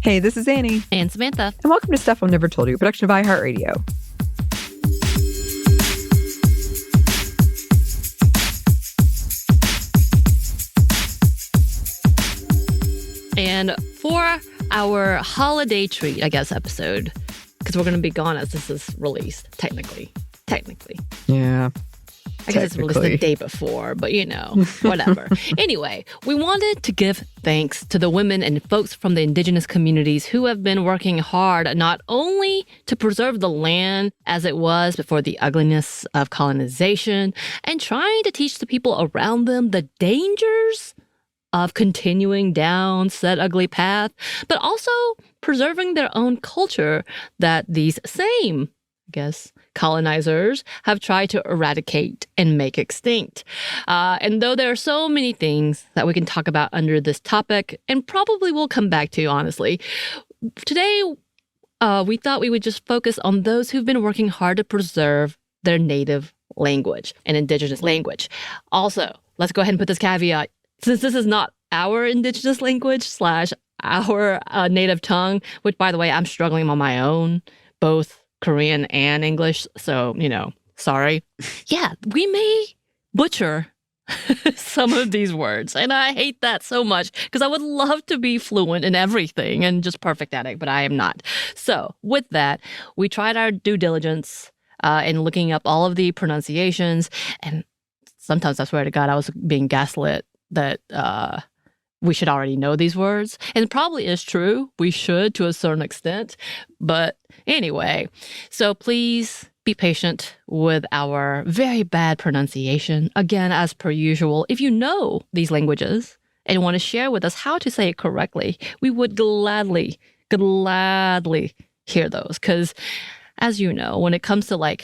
Hey, this is Anney. And Samantha. And welcome to Stuff I've Never Told You, a production of iHeartRadio. And for our holiday treat, I guess, episode, because we're going to be gone as this is released, technically. Yeah. I guess it's released the day before, but whatever. Anyway, we wanted to give thanks to the women and folks from the indigenous communities who have been working hard not only to preserve the land as it was before the ugliness of colonization and trying to teach the people around them the dangers of continuing down said ugly path, but also preserving their own culture that these same, colonizers have tried to eradicate and make extinct. And though there are so many things that we can talk about under this topic, and probably will come back to, honestly, today we thought we would just focus on those who've been working hard to preserve their native language and indigenous language. Also, let's go ahead and put this caveat. Since this is not our indigenous language / our native tongue, which, by the way, I'm struggling on my own, both Korean and English, so, sorry. Yeah, we may butcher some of these words, and I hate that so much because I would love to be fluent in everything and just perfect at it, but I am not. So with that, we tried our due diligence in looking up all of the pronunciations, and sometimes I swear to God, I was being gaslit that we should already know these words. And it probably is true. We should to a certain extent. But anyway, so please be patient with our very bad pronunciation. Again, as per usual, if you know these languages and want to share with us how to say it correctly, we would gladly hear those. Because as you know, when it comes to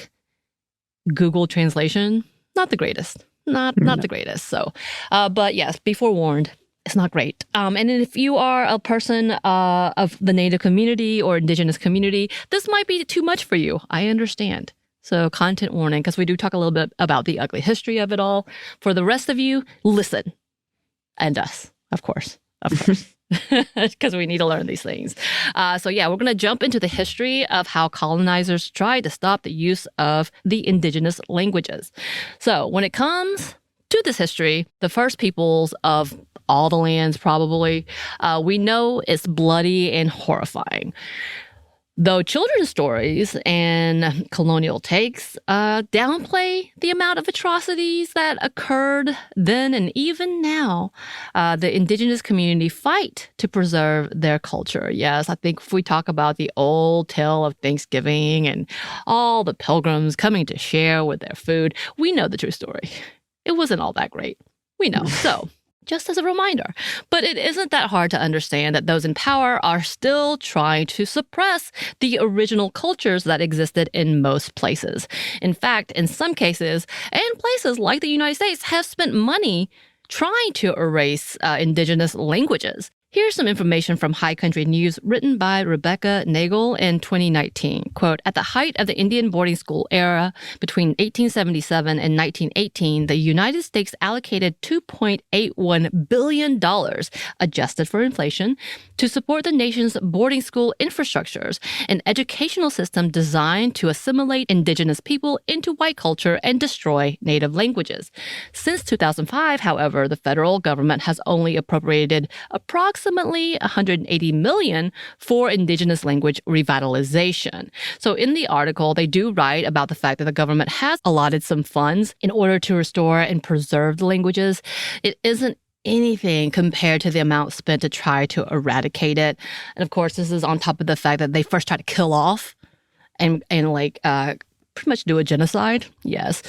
Google translation, not the greatest. Not the greatest. So, but yes, be forewarned. It's not great. And if you are a person of the Native community or indigenous community, this might be too much for you. I understand. So content warning, because we do talk a little bit about the ugly history of it all. For the rest of you, listen. And us, of course. Because we need to learn these things. So yeah, we're going to jump into the history of how colonizers tried to stop the use of the indigenous languages. So when it comes to this history, the first peoples of all the lands probably, we know it's bloody and horrifying. Though children's stories and colonial takes downplay the amount of atrocities that occurred then and even now, the indigenous community fight to preserve their culture. Yes, I think if we talk about the old tale of Thanksgiving and all the pilgrims coming to share with their food, we know the true story. It wasn't all that great. We know. So just as a reminder. But it isn't that hard to understand that those in power are still trying to suppress the original cultures that existed in most places. In fact, in some cases, and places like the United States have spent money trying to erase indigenous languages. Here's some information from High Country News written by Rebecca Nagel in 2019. Quote, at the height of the Indian boarding school era between 1877 and 1918, the United States allocated $2.81 billion, adjusted for inflation, to support the nation's boarding school infrastructures, an educational system designed to assimilate indigenous people into white culture and destroy native languages. Since 2005, however, the federal government has only appropriated approximately $180 million for indigenous language revitalization. So in the article, they do write about the fact that the government has allotted some funds in order to restore and preserve the languages. It isn't anything compared to the amount spent to try to eradicate it. And of course, this is on top of the fact that they first tried to kill off and pretty much do a genocide, yes,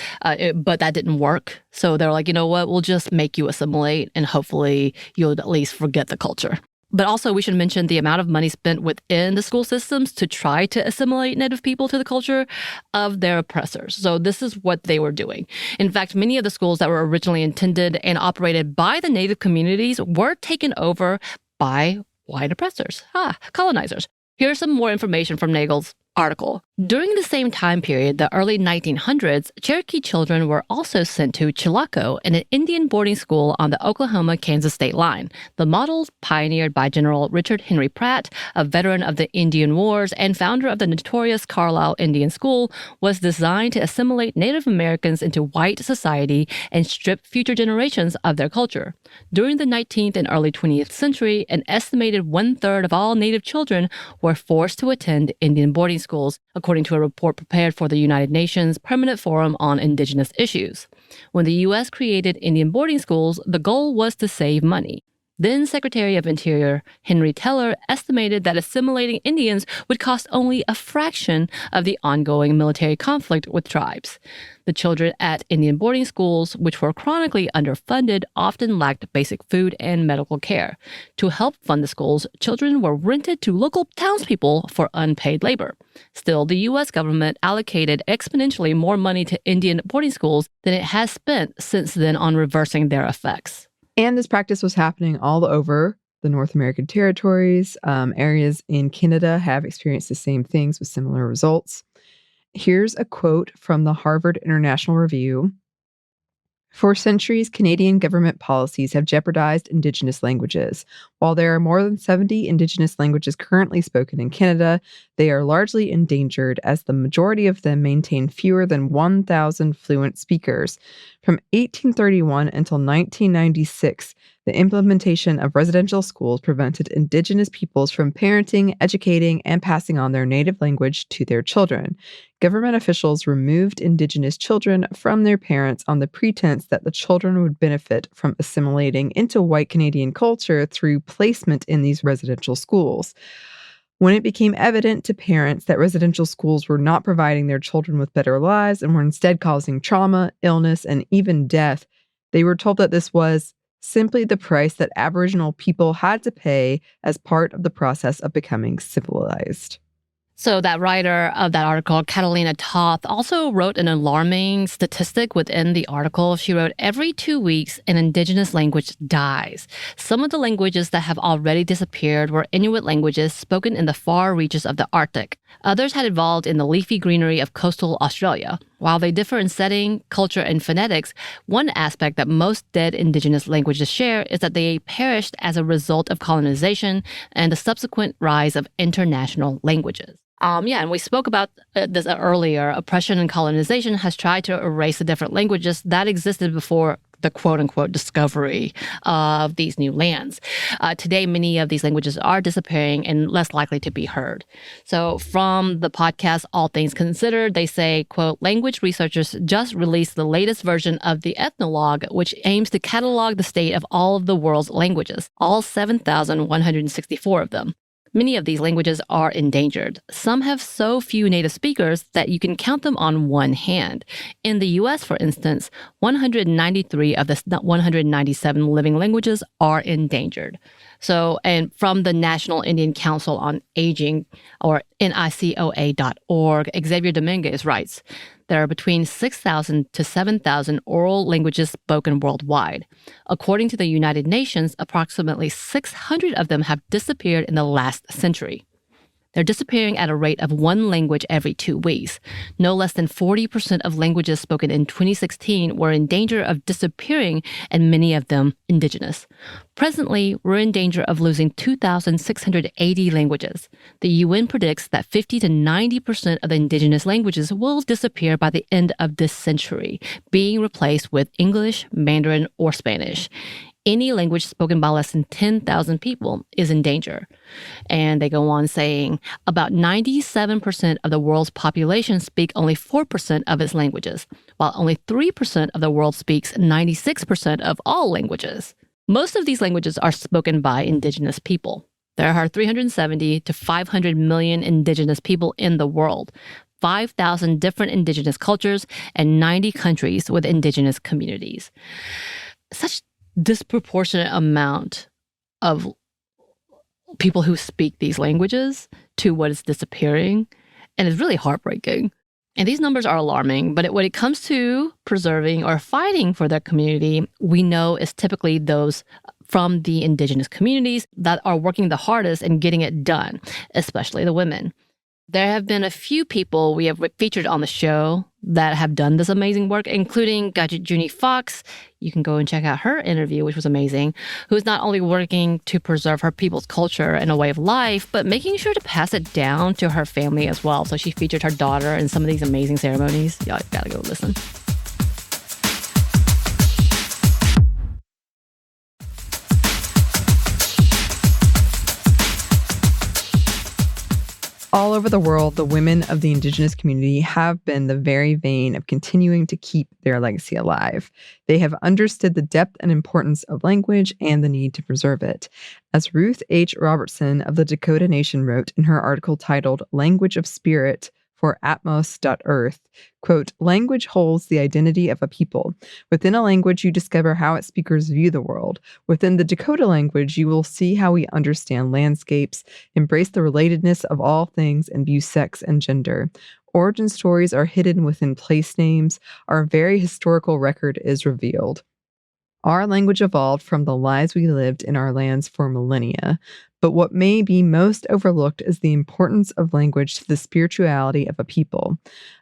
but that didn't work. So they're like, you know what, we'll just make you assimilate and hopefully you'll at least forget the culture. But also we should mention the amount of money spent within the school systems to try to assimilate Native people to the culture of their oppressors. So this is what they were doing. In fact, many of the schools that were originally intended and operated by the Native communities were taken over by white oppressors, colonizers. Here's some more information from Nagel's article. During the same time period, the early 1900s, Cherokee children were also sent to Chilocco, an Indian boarding school on the Oklahoma-Kansas state line. The model, pioneered by General Richard Henry Pratt, a veteran of the Indian Wars and founder of the notorious Carlisle Indian School, was designed to assimilate Native Americans into white society and strip future generations of their culture. During the 19th and early 20th century, an estimated one-third of all Native children were forced to attend Indian boarding schools, according to a report prepared for the United Nations Permanent Forum on Indigenous Issues. When the U.S. created Indian boarding schools, the goal was to save money. Then Secretary of Interior Henry Teller estimated that assimilating Indians would cost only a fraction of the ongoing military conflict with tribes. The children at Indian boarding schools, which were chronically underfunded, often lacked basic food and medical care. To help fund the schools, children were rented to local townspeople for unpaid labor. Still, the U.S. government allocated exponentially more money to Indian boarding schools than it has spent since then on reversing their effects. And this practice was happening all over the North American territories. Areas in Canada have experienced the same things with similar results. Here's a quote from the Harvard International Review. For centuries, Canadian government policies have jeopardized Indigenous languages. While there are more than 70 Indigenous languages currently spoken in Canada, they are largely endangered as the majority of them maintain fewer than 1,000 fluent speakers. From 1831 until 1996, the implementation of residential schools prevented Indigenous peoples from parenting, educating, and passing on their native language to their children. Government officials removed Indigenous children from their parents on the pretense that the children would benefit from assimilating into white Canadian culture through placement in these residential schools. When it became evident to parents that residential schools were not providing their children with better lives and were instead causing trauma, illness, and even death, they were told that this was simply the price that Aboriginal people had to pay as part of the process of becoming civilized. So that writer of that article, Catalina Toth, also wrote an alarming statistic within the article. She wrote, every 2 weeks, an Indigenous language dies. Some of the languages that have already disappeared were Inuit languages spoken in the far reaches of the Arctic. Others had evolved in the leafy greenery of coastal Australia. While they differ in setting, culture, and phonetics, one aspect that most dead Indigenous languages share is that they perished as a result of colonization and the subsequent rise of international languages. And we spoke about this earlier. Oppression and colonization has tried to erase the different languages that existed before the quote-unquote discovery of these new lands. Today, many of these languages are disappearing and less likely to be heard. So from the podcast All Things Considered, they say, quote, language researchers just released the latest version of the Ethnologue, which aims to catalog the state of all of the world's languages, all 7,164 of them. Many of these languages are endangered. Some have so few native speakers that you can count them on one hand. In the U.S., for instance, 193 of the 197 living languages are endangered. So, and from the National Indian Council on Aging, or NICOA.org, Xavier Dominguez writes, there are between 6,000 to 7,000 oral languages spoken worldwide. According to the United Nations, approximately 600 of them have disappeared in the last century. They're disappearing at a rate of one language every 2 weeks. No less than 40% of languages spoken in 2016 were in danger of disappearing, and many of them indigenous. Presently, we're in danger of losing 2,680 languages. The UN predicts that 50 to 90% of the indigenous languages will disappear by the end of this century, being replaced with English, Mandarin, or Spanish. Any language spoken by less than 10,000 people is in danger. And they go on saying, about 97% of the world's population speak only 4% of its languages, while only 3% of the world speaks 96% of all languages. Most of these languages are spoken by indigenous people. There are 370 to 500 million indigenous people in the world, 5,000 different indigenous cultures, and 90 countries with indigenous communities. Such disproportionate amount of people who speak these languages to what is disappearing, and it's really heartbreaking. And these numbers are alarming, but when it comes to preserving or fighting for their community, we know it's typically those from the indigenous communities that are working the hardest and getting it done, especially the women. There have been a few people we have featured on the show that have done this amazing work, including Junie Fox. You can go and check out her interview, which was amazing, who is not only working to preserve her people's culture and a way of life, but making sure to pass it down to her family as well. So she featured her daughter in some of these amazing ceremonies. Y'all gotta go listen. All over the world, the women of the Indigenous community have been the very vein of continuing to keep their legacy alive. They have understood the depth and importance of language and the need to preserve it. As Ruth H. Robertson of the Dakota Nation wrote in her article titled Language of Spirit for Atmos.earth, quote, language holds the identity of a people. Within a language, you discover how its speakers view the world. Within the Dakota language, you will see how we understand landscapes, embrace the relatedness of all things, and view sex and gender. Origin stories are hidden within place names. Our very historical record is revealed. Our language evolved from the lives we lived in our lands for millennia. But what may be most overlooked is the importance of language to the spirituality of a people.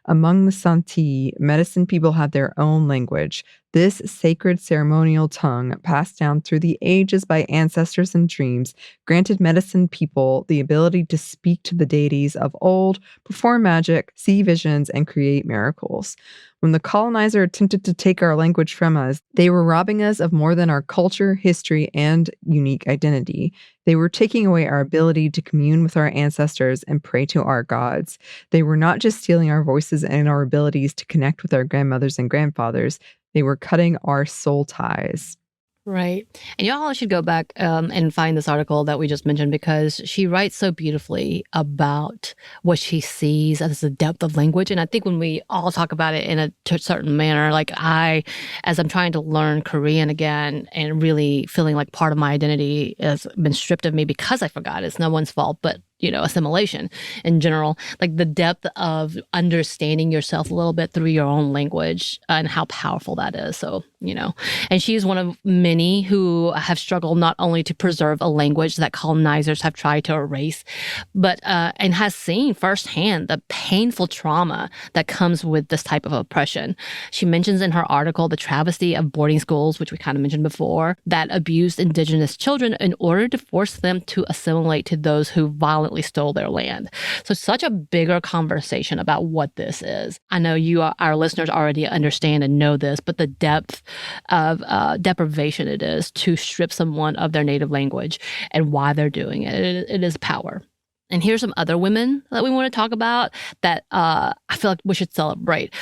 Among the Santee, medicine people have their own language. This sacred ceremonial tongue, passed down through the ages by ancestors and dreams, granted medicine people the ability to speak to the deities of old, perform magic, see visions, and create miracles. When the colonizer attempted to take our language from us, they were robbing us of more than our culture, history, and unique identity. They were taking away our ability to commune with our ancestors and pray to our gods. They were not just stealing our voices and our abilities to connect with our grandmothers and grandfathers. They were cutting our soul ties. Right. And y'all should go back and find this article that we just mentioned, because she writes so beautifully about what she sees as the depth of language. And I think when we all talk about it in a certain manner, like as I'm trying to learn Korean again and really feeling like part of my identity has been stripped of me because I forgot, it's no one's fault, but assimilation in general, like the depth of understanding yourself a little bit through your own language and how powerful that is. So, and she's one of many who have struggled not only to preserve a language that colonizers have tried to erase, but and has seen firsthand the painful trauma that comes with this type of oppression. She mentions in her article the travesty of boarding schools, which we kind of mentioned before, that abused Indigenous children in order to force them to assimilate to those who violently stole their land. So such a bigger conversation about what this is. I know our listeners already understand and know this, but the depth of deprivation it is to strip someone of their native language and why they're doing it. It is power. And here's some other women that we want to talk about that I feel like we should celebrate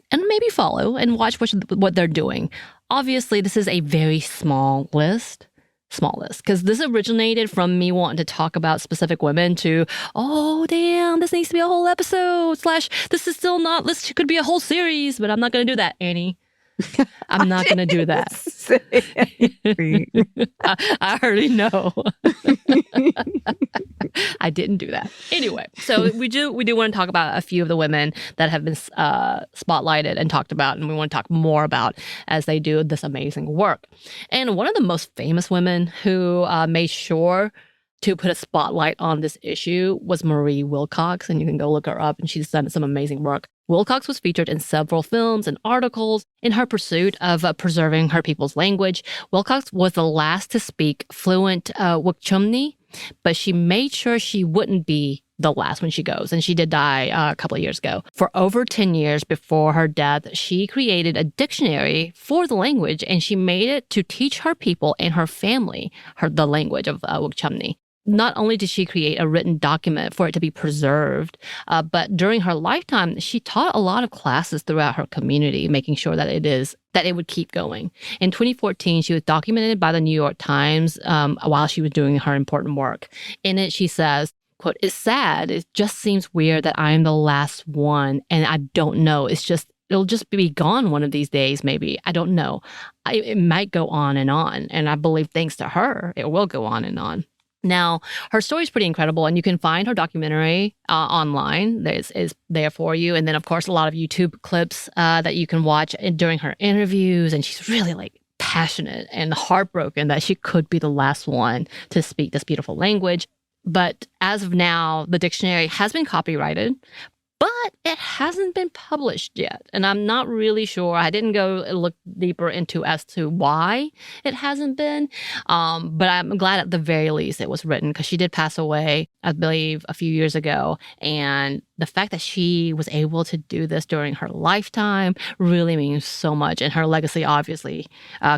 and maybe follow and watch what they're doing. Obviously, this is a very small list, because this originated from me wanting to talk about specific women to, oh, damn, this needs to be a whole episode, / this is still not, this could be a whole series, but I'm not going to do that, Anney. I'm not going to do that. I already know. I didn't do that. Anyway, so we do want to talk about a few of the women that have been spotlighted and talked about, and we want to talk more about as they do this amazing work. And one of the most famous women who made sure to put a spotlight on this issue was Marie Wilcox, and you can go look her up, and she's done some amazing work. Wilcox was featured in several films and articles in her pursuit of preserving her people's language. Wilcox was the last to speak fluent Wukchumni, but she made sure she wouldn't be the last when she goes, and she did die a couple of years ago. For over 10 years before her death, she created a dictionary for the language, and she made it to teach her people and her family the language of Wukchumni. Not only did she create a written document for it to be preserved, but during her lifetime, she taught a lot of classes throughout her community, making sure that it would keep going. In 2014, she was documented by the New York Times while she was doing her important work. In it, she says, quote, "It's sad. It just seems weird that I am the last one, and I don't know. It'll just be gone one of these days, maybe. I don't know. It might go on, and I believe thanks to her, it will go on and on." Now, her story is pretty incredible, and you can find her documentary online. Is there for you. And then, of course, a lot of YouTube clips that you can watch during her interviews. And she's really passionate and heartbroken that she could be the last one to speak this beautiful language. But as of now, the dictionary has been copyrighted, but it hasn't been published yet. And I'm not really sure. I didn't go look deeper into as to why it hasn't been. But I'm glad at the very least it was written, because she did pass away, I believe, a few years ago. And the fact that she was able to do this during her lifetime really means so much. And her legacy obviously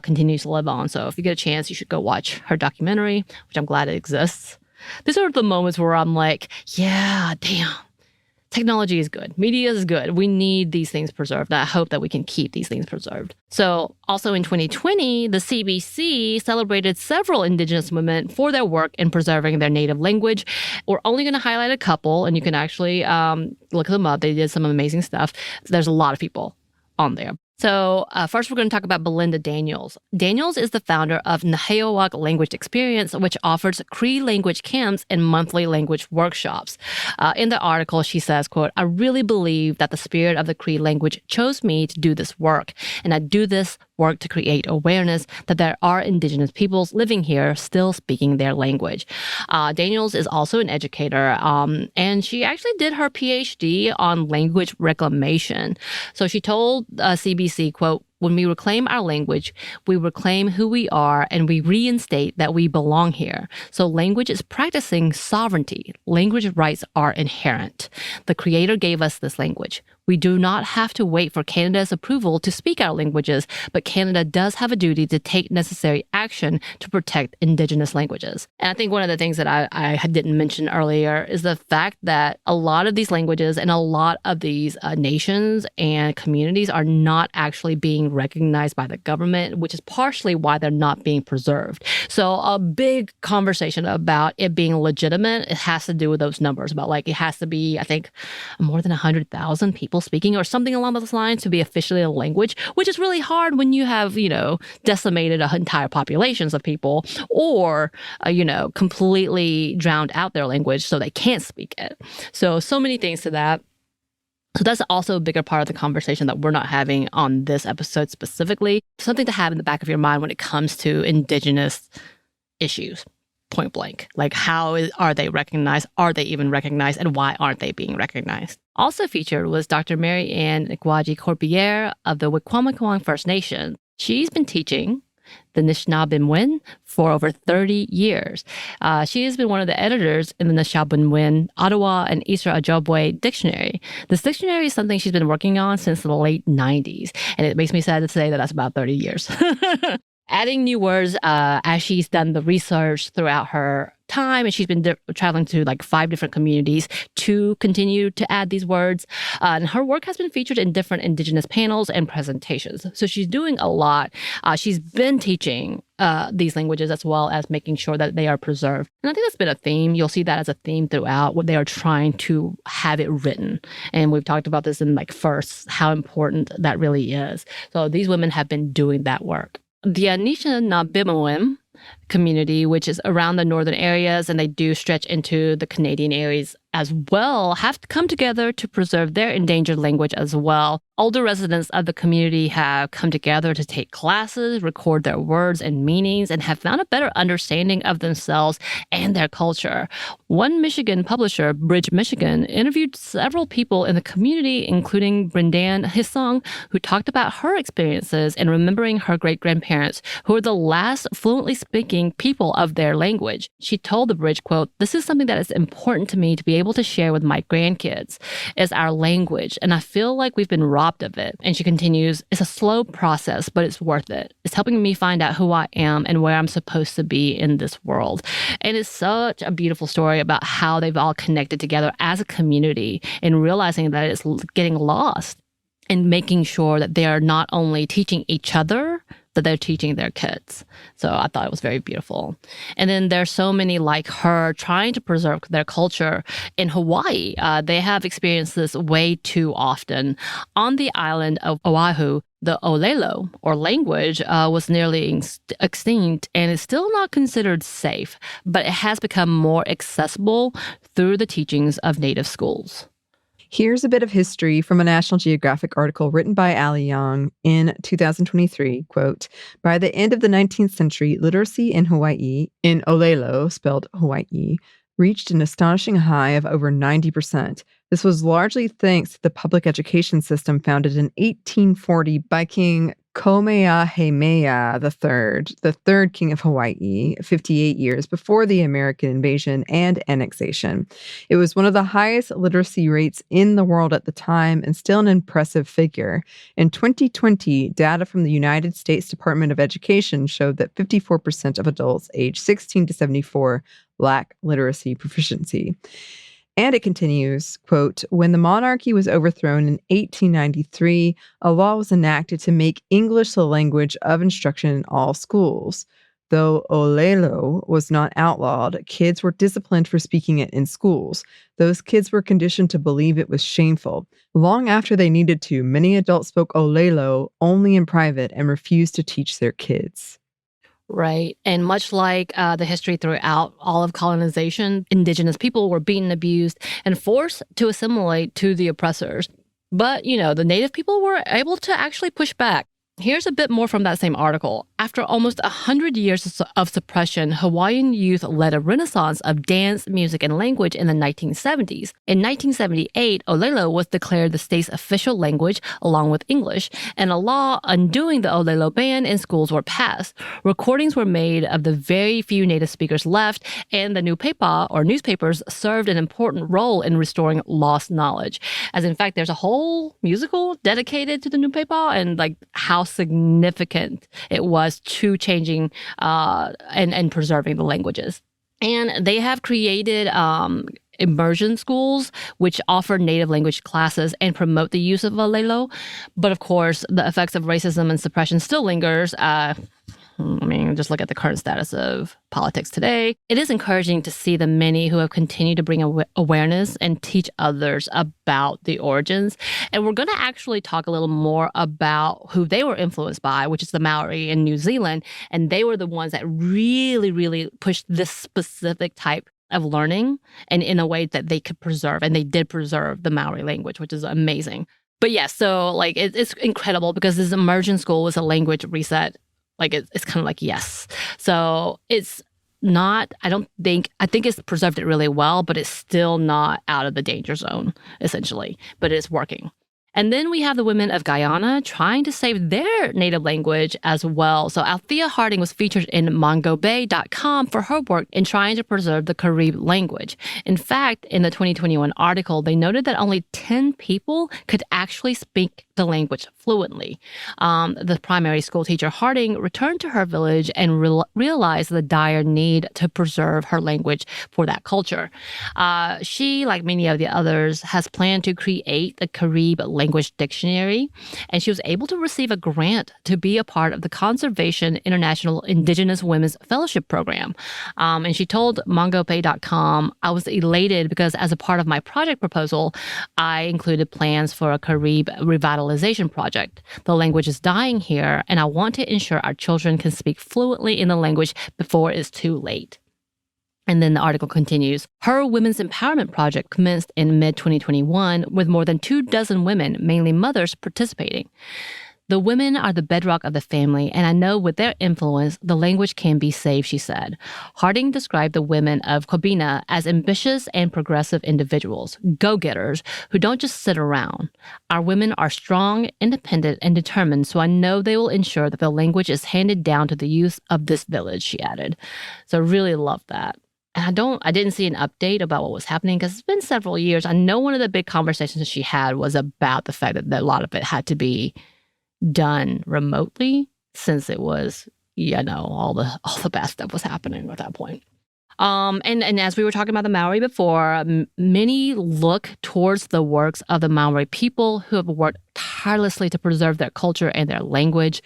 continues to live on. So if you get a chance, you should go watch her documentary, which I'm glad it exists. These are the moments where I'm like, yeah, damn. Technology is good. Media is good. We need these things preserved. I hope that we can keep these things preserved. So also in 2020, the CBC celebrated several Indigenous women for their work in preserving their native language. We're only going to highlight a couple, and you can actually look them up. They did some amazing stuff. There's a lot of people on there. So first, we're going to talk about Belinda Daniels. Daniels is the founder of Nehiyawak Language Experience, which offers Cree language camps and monthly language workshops. In the article, she says, quote, "I really believe that the spirit of the Cree language chose me to do this work, and I do this work to create awareness that there are Indigenous peoples living here still speaking their language." Daniels is also an educator, and she actually did her PhD on language reclamation. So she told CBC, quote, "When we reclaim our language, we reclaim who we are and we reinstate that we belong here. So language is practicing sovereignty. Language rights are inherent. The Creator gave us this language. We do not have to wait for Canada's approval to speak our languages, but Canada does have a duty to take necessary action to protect Indigenous languages." And I think one of the things that I didn't mention earlier is the fact that a lot of these languages and a lot of these nations and communities are not actually being recognized by the government, which is partially why they're not being preserved. So a big conversation about it being legitimate, it has to do with those numbers, about like it has to be, I think, more than 100,000 people speaking or something along those lines to be officially a language, which is really hard when you have, decimated entire populations of people, or, completely drowned out their language so they can't speak it. So many things to that. So that's also a bigger part of the conversation that we're not having on this episode specifically. Something to have in the back of your mind when it comes to Indigenous issues, point blank. Like, are they recognized? Are they even recognized? And why aren't they being recognized? Also featured was Dr. Mary Ann Igwaji-Corbiere of the Wikwamakwang First Nation. She's been teaching the Nishnabinwin for over 30 years. She has been one of the editors in the Nishnabinwin, Ottawa, and Isra Ojibwe dictionary. This dictionary is something she's been working on since the late 90s, and it makes me sad to say that that's about 30 years. Adding new words as she's done the research throughout her time, and she's been traveling to like 5 different communities to continue to add these words. And her work has been featured in different Indigenous panels and presentations. So she's doing a lot. She's been teaching these languages as well as making sure that they are preserved. And I think that's been a theme. You'll see that as a theme throughout, what they are trying to have it written. And we've talked about this in like first, how important that really is. So these women have been doing that work. The Anishinaabe community, which is around the northern areas, and they do stretch into the Canadian areas as well, have come together to preserve their endangered language as well. Older residents of the community have come together to take classes, record their words and meanings, and have found a better understanding of themselves and their culture. One Michigan publisher, Bridge Michigan, interviewed several people in the community, including Brendan Hissong, who talked about her experiences in remembering her great-grandparents, who were the last fluently speaking people of their language. She told the Bridge, quote, "This is something that is important to me to be able to share with my grandkids, is our language, and I feel like we've been robbed of it." And she continues, "It's a slow process, but it's worth it. It's helping me find out who I am and where I'm supposed to be in this world." And it's such a beautiful story about how they've all connected together as a community and realizing that it's getting lost, and making sure that they are not only teaching each other, that they're teaching their kids. So I thought it was very beautiful. And then there's so many like her trying to preserve their culture in Hawaii. They have experienced this way too often. On the island of Oahu, the Olelo, or language, was nearly extinct and is still not considered safe, but it has become more accessible through the teachings of Native schools. Here's a bit of history from a National Geographic article written by Ali Young in 2023. Quote, "By the end of the 19th century, literacy in Hawaii, in Olelo, spelled Hawaii, reached an astonishing high of over 90%. This was largely thanks to the public education system founded in 1840 by King Kamehameha III, the third king of Hawaii, 58 years before the American invasion and annexation. It was one of the highest literacy rates in the world at the time and still an impressive figure. In 2020, data from the United States Department of Education showed that 54% of adults aged 16 to 74 lack literacy proficiency. And it continues, quote, when the monarchy was overthrown in 1893, a law was enacted to make English the language of instruction in all schools. Though olelo was not outlawed, kids were disciplined for speaking it in schools. Those kids were conditioned to believe it was shameful. Long after they needed to, many adults spoke olelo only in private and refused to teach their kids. Right. And much like the history throughout all of colonization, Indigenous people were beaten, abused, and forced to assimilate to the oppressors. But, the Native people were able to actually push back. Here's a bit more from that same article. After almost 100 years of suppression, Hawaiian youth led a renaissance of dance, music, and language in the 1970s. In 1978, Olelo was declared the state's official language along with English, and a law undoing the Olelo ban in schools were passed. Recordings were made of the very few native speakers left, and the nupepa, or newspapers, served an important role in restoring lost knowledge. As in fact, there's a whole musical dedicated to the nupepa and how significant it was to changing and preserving the languages. And they have created immersion schools, which offer native language classes and promote the use of Olelo. But of course, the effects of racism and suppression still lingers. Just look at the current status of politics today. It is encouraging to see the many who have continued to bring awareness and teach others about the origins. And we're going to actually talk a little more about who they were influenced by, which is the Maori in New Zealand. And they were the ones that really, really pushed this specific type of learning and in a way that they could preserve. And they did preserve the Maori language, which is amazing. But yeah, so it's incredible because this immersion school was a language reset. It's kind of yes. So it's not, I think it's preserved it really well, but it's still not out of the danger zone, essentially. But it's working. And then we have the women of Guyana trying to save their native language as well. So Althea Harding was featured in mongobay.com for her work in trying to preserve the Carib language. In fact, in the 2021 article, they noted that only 10 people could actually speak the language fluently. The primary school teacher Harding returned to her village and realized the dire need to preserve her language for that culture. She, like many of the others, has planned to create the Carib language dictionary, and she was able to receive a grant to be a part of the Conservation International Indigenous Women's Fellowship Program. And she told mongopay.com, I was elated because as a part of my project proposal, I included plans for a Carib revitalization project. The language is dying here, and I want to ensure our children can speak fluently in the language before it's too late. And then the article continues. Her women's empowerment project commenced in mid-2021 with more than 24 women, mainly mothers, participating. The women are the bedrock of the family, and I know with their influence, the language can be saved, she said. Harding described the women of Kobina as ambitious and progressive individuals, go-getters, who don't just sit around. Our women are strong, independent, and determined, so I know they will ensure that the language is handed down to the youth of this village, she added. So I really love that. And I didn't see an update about what was happening because it's been several years. I know one of the big conversations she had was about the fact that a lot of it had to be done remotely since it was, all the bad stuff was happening at that point. And as we were talking about the Maori before, many look towards the works of the Maori people who have worked tirelessly to preserve their culture and their language.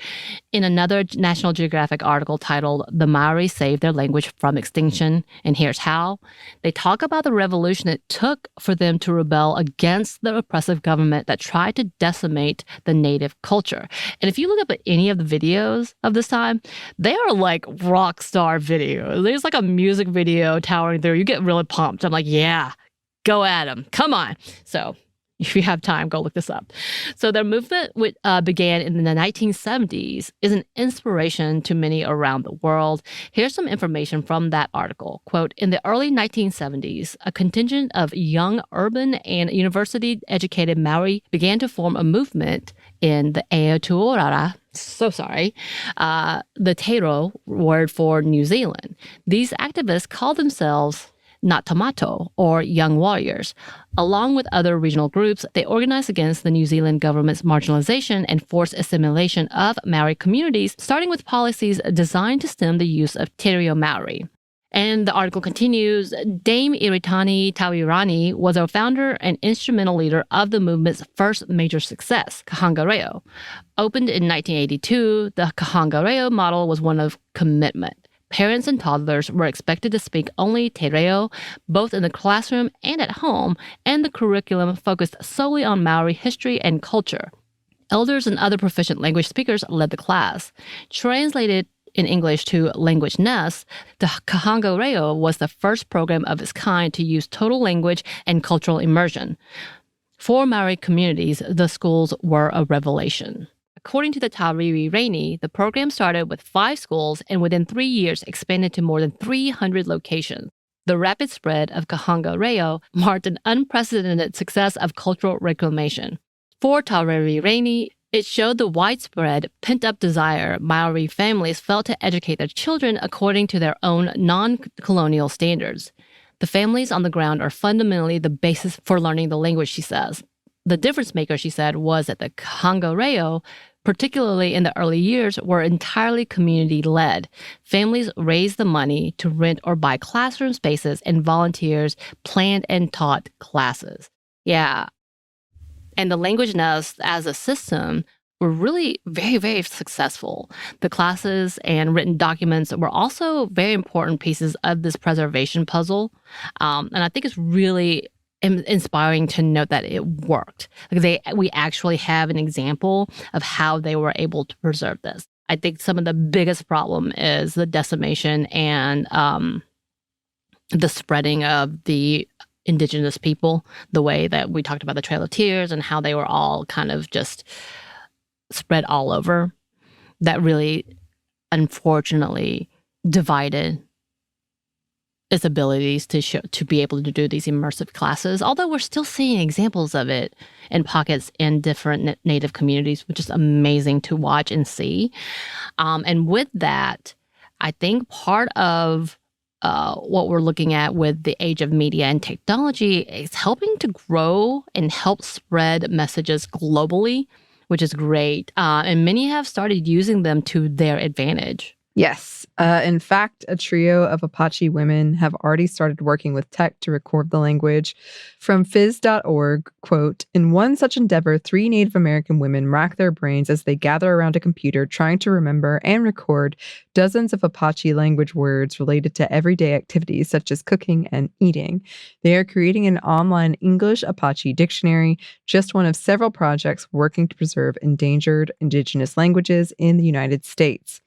In another National Geographic article titled "The Maori Saved Their Language from Extinction, and Here's How," they talk about the revolution it took for them to rebel against the oppressive government that tried to decimate the native culture. And if you look up at any of the videos of this time, they are like rock star videos. There's like a music video towering through. You get really pumped. I'm like, yeah, go at them. Come on. So If you have time, go look this up. So their movement began in the 1970s, is an inspiration to many around the world. Here's some information from that article. Quote, in the early 1970s, a contingent of young urban and university-educated Maori began to form a movement in the Aotearoa, the Tero word for New Zealand. These activists called themselves Natamato, or Young Warriors. Along with other regional groups, they organized against the New Zealand government's marginalization and forced assimilation of Maori communities, starting with policies designed to stem the use of Te Reo Maori. And the article continues, Dame Iritani Tawirani was a founder and instrumental leader of the movement's first major success, Kahanga Reo. Opened in 1982, the Kahanga Reo model was one of commitment. Parents and toddlers were expected to speak only Te Reo, both in the classroom and at home, and the curriculum focused solely on Maori history and culture. Elders and other proficient language speakers led the class. Translated in English to Language Nest, the Kahanga Reo was the first program of its kind to use total language and cultural immersion. For Maori communities, the schools were a revelation. According to the Tauriri Rainey, the program started with 5 schools and within 3 years expanded to more than 300 locations. The rapid spread of Kahanga Reo marked an unprecedented success of cultural reclamation. For Tauriri Rainey, it showed the widespread, pent-up desire Maori families felt to educate their children according to their own non-colonial standards. The families on the ground are fundamentally the basis for learning the language, she says. The difference maker, she said, was that the Kahanga Reo, particularly in the early years, were entirely community-led. Families raised the money to rent or buy classroom spaces, and volunteers planned and taught classes. Yeah. And the Language Nest as a system were really very, very successful. The classes and written documents were also very important pieces of this preservation puzzle. And I think it's really inspiring to note that it worked. We actually have an example of how they were able to preserve this. I think some of the biggest problem is the decimation and the spreading of the Indigenous people, the way that we talked about the Trail of Tears and how they were all kind of just spread all over. That really, unfortunately, divided its abilities to be able to do these immersive classes, although we're still seeing examples of it in pockets in different Native communities, which is amazing to watch and see. And with that, I think part of what we're looking at with the age of media and technology is helping to grow and help spread messages globally, which is great. And many have started using them to their advantage. Yes. In fact, a trio of Apache women have already started working with tech to record the language. From phys.org, quote, in one such endeavor, 3 Native American women rack their brains as they gather around a computer trying to remember and record dozens of Apache language words related to everyday activities such as cooking and eating. They are creating an online English Apache dictionary, just one of several projects working to preserve endangered Indigenous languages in the United States.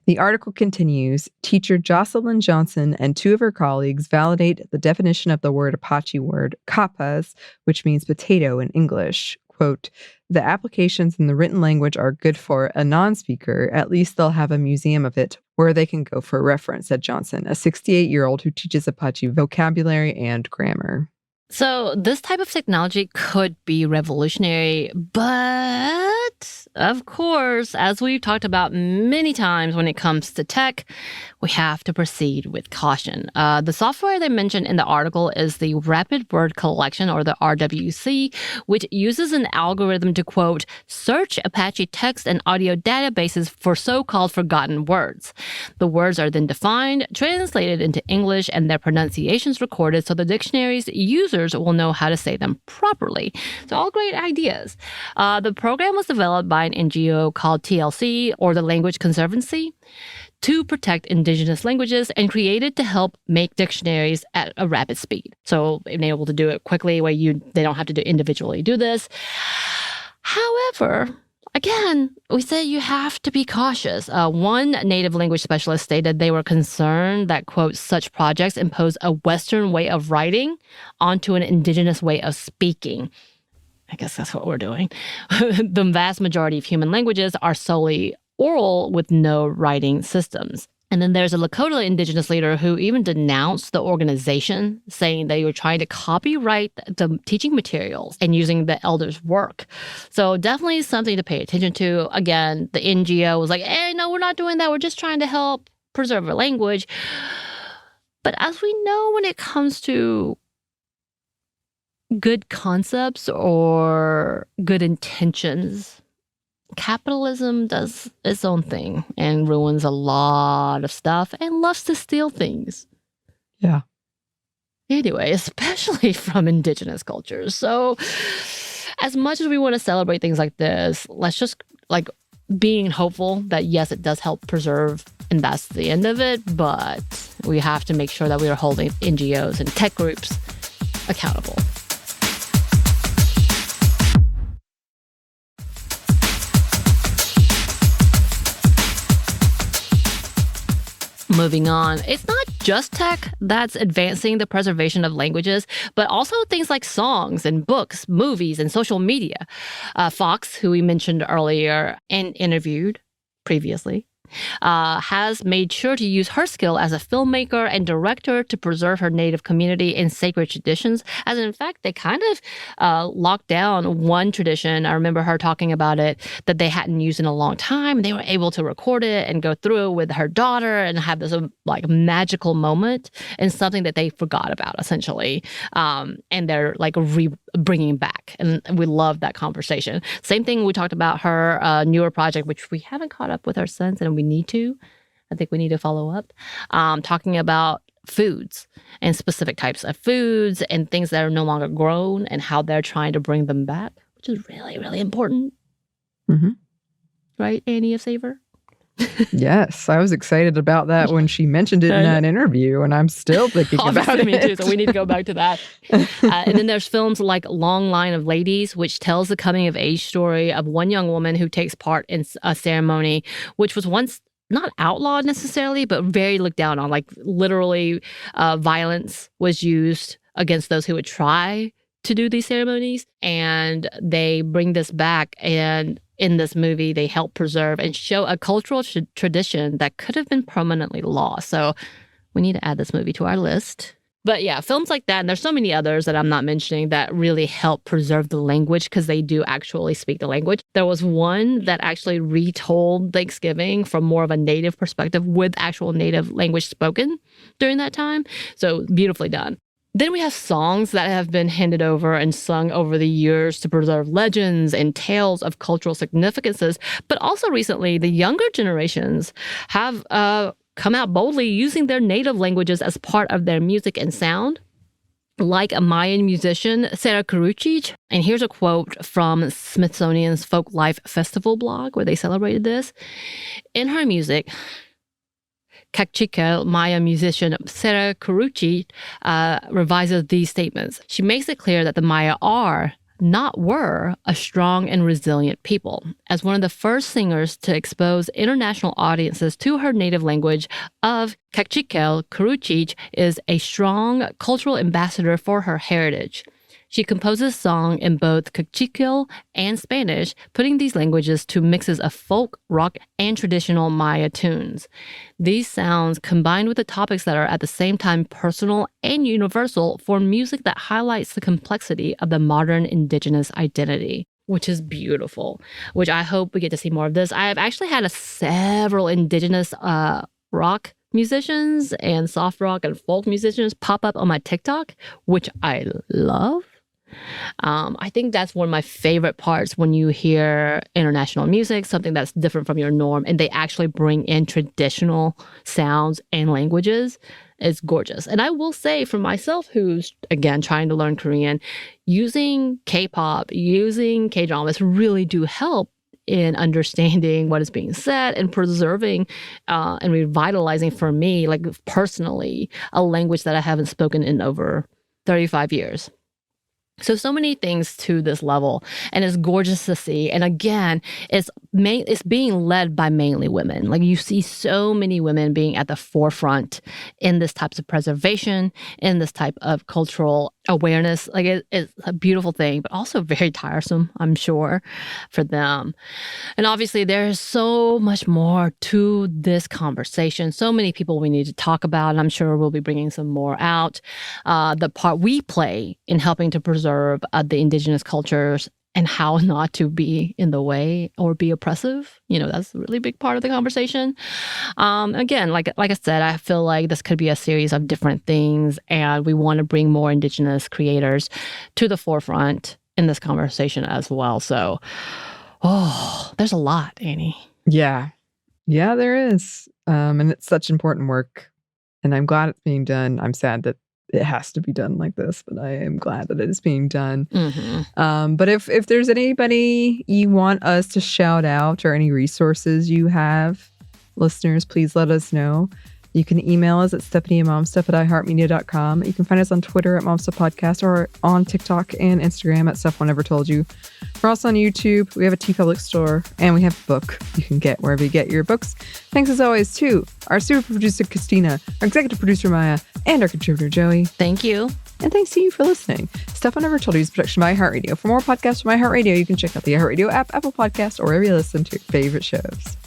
The article continues, teacher Jocelyn Johnson and 2 of her colleagues validate the definition of the word Apache word, kapas, which means potato in English. Quote, the applications in the written language are good for a non-speaker. At least they'll have a museum of it where they can go for reference, said Johnson, a 68-year-old who teaches Apache vocabulary and grammar. So this type of technology could be revolutionary, but of course, as we've talked about many times when it comes to tech, we have to proceed with caution. The software they mentioned in the article is the Rapid Word Collection, or the RWC, which uses an algorithm to, quote, search Apache text and audio databases for so-called forgotten words. The words are then defined, translated into English, and their pronunciations recorded so the dictionary's users will know how to say them properly. So all great ideas. The program was developed by an NGO called TLC, or the Language Conservancy, to protect Indigenous languages and created to help make dictionaries at a rapid speed. So being able to do it quickly where they don't have to individually do this. However, Again, we said you have to be cautious. One native language specialist stated they were concerned that, quote, such projects impose a Western way of writing onto an indigenous way of speaking. I guess that's what we're doing. The vast majority of human languages are solely oral with no writing systems. And then there's a Lakota indigenous leader who even denounced the organization, saying they were trying to copyright the teaching materials and using the elders' work. So definitely something to pay attention to. Again, the NGO was like, hey, no, we're not doing that. We're just trying to help preserve our language. But as we know, when it comes to good concepts or good intentions, capitalism does its own thing and ruins a lot of stuff and loves to steal things. Yeah. Anyway, especially from indigenous cultures. So as much as we want to celebrate things like this, let's just like being hopeful that yes, it does help preserve and that's the end of it. But we have to make sure that we are holding NGOs and tech groups accountable. Moving on, it's not just tech that's advancing the preservation of languages, but also things like songs and books, movies, and social media. Fox, who we mentioned earlier and interviewed previously, has made sure to use her skill as a filmmaker and director to preserve her native community and sacred traditions. As in fact, they kind of locked down one tradition. I remember her talking about it that they hadn't used in a long time. They were able to record it and go through it with her daughter and have this like magical moment and something that they forgot about essentially. And they're like bringing back. And we love that conversation. Same thing we talked about her newer project, which we haven't caught up with her since, and we need to. I think we need to follow up. Talking about foods and specific types of foods and things that are no longer grown and how they're trying to bring them back, which is really, really important. Mm-hmm. Right, Anney of Savor? Yes, I was excited about that when she mentioned it in that interview, and I'm still thinking about it. Me too, so we need to go back to that. And then there's films like Long Line of Ladies, which tells the coming-of-age story of one young woman who takes part in a ceremony, which was once not outlawed necessarily, but very looked down on. Like literally, violence was used against those who would try to do these ceremonies, and they bring this back and in this movie, they help preserve and show a cultural tradition that could have been permanently lost. So we need to add this movie to our list. But yeah, films like that, and there's so many others that I'm not mentioning that really help preserve the language because they do actually speak the language. There was one that actually retold Thanksgiving from more of a native perspective with actual native language spoken during that time. So beautifully done. Then we have songs that have been handed over and sung over the years to preserve legends and tales of cultural significances. But also recently, the younger generations have come out boldly using their native languages as part of their music and sound. Like a Mayan musician, Sarah Karuchich. And here's a quote from Smithsonian's Folk Life Festival blog where they celebrated this. In her music, Kaqchikel Maya musician Sarah Karuchi revises these statements. She makes it clear that the Maya are, not were, a strong and resilient people. As one of the first singers to expose international audiences to her native language of Kaqchikel, Karuchi is a strong cultural ambassador for her heritage. She composes song in both Kaqchikel and Spanish, putting these languages to mixes of folk, rock, and traditional Maya tunes. These sounds, combined with the topics that are at the same time personal and universal, form music that highlights the complexity of the modern indigenous identity, which is beautiful, which I hope we get to see more of this. I have actually had several indigenous rock musicians and soft rock and folk musicians pop up on my TikTok, which I love. I think that's one of my favorite parts when you hear international music, something that's different from your norm, and they actually bring in traditional sounds and languages. It's gorgeous. And I will say for myself, who's, again, trying to learn Korean, using K-pop, using K-dramas really do help in understanding what is being said and preserving and revitalizing for me, like personally, a language that I haven't spoken in over 35 years. So many things to this level, and it's gorgeous to see. And again, it's being led by mainly women. Like, you see so many women being at the forefront in this types of preservation, in this type of cultural awareness. Like, it's a beautiful thing, but also very tiresome, I'm sure, for them. And obviously, there's so much more to this conversation. So many people we need to talk about. And I'm sure we'll be bringing some more out. The part we play in helping to preserve the indigenous cultures and how not to be in the way or be oppressive. That's a really big part of the conversation. Again, like I said, I feel like this could be a series of different things, and we want to bring more indigenous creators to the forefront in this conversation as well. So, there's a lot, Anney. Yeah, there is. And it's such important work, and I'm glad it's being done. I'm sad that it has to be done like this, but I am glad that it is being done. But if there's anybody you want us to shout out or any resources you have, listeners, please let us know. You can email us at stephanieandmomstuff@iheartmedia.com. You can find us on Twitter at momstuffpodcast or on TikTok and Instagram at Stuff One Never Told You. We're also on YouTube. We have a TeePublic store, and we have a book you can get wherever you get your books. Thanks as always to our super producer, Christina, our executive producer, Maya, and our contributor, Joey. Thank you. And thanks to you for listening. Stuff I Never Told You is a production by iHeartRadio. For more podcasts from iHeartRadio, you can check out the iHeartRadio app, Apple Podcasts, or wherever you listen to your favorite shows.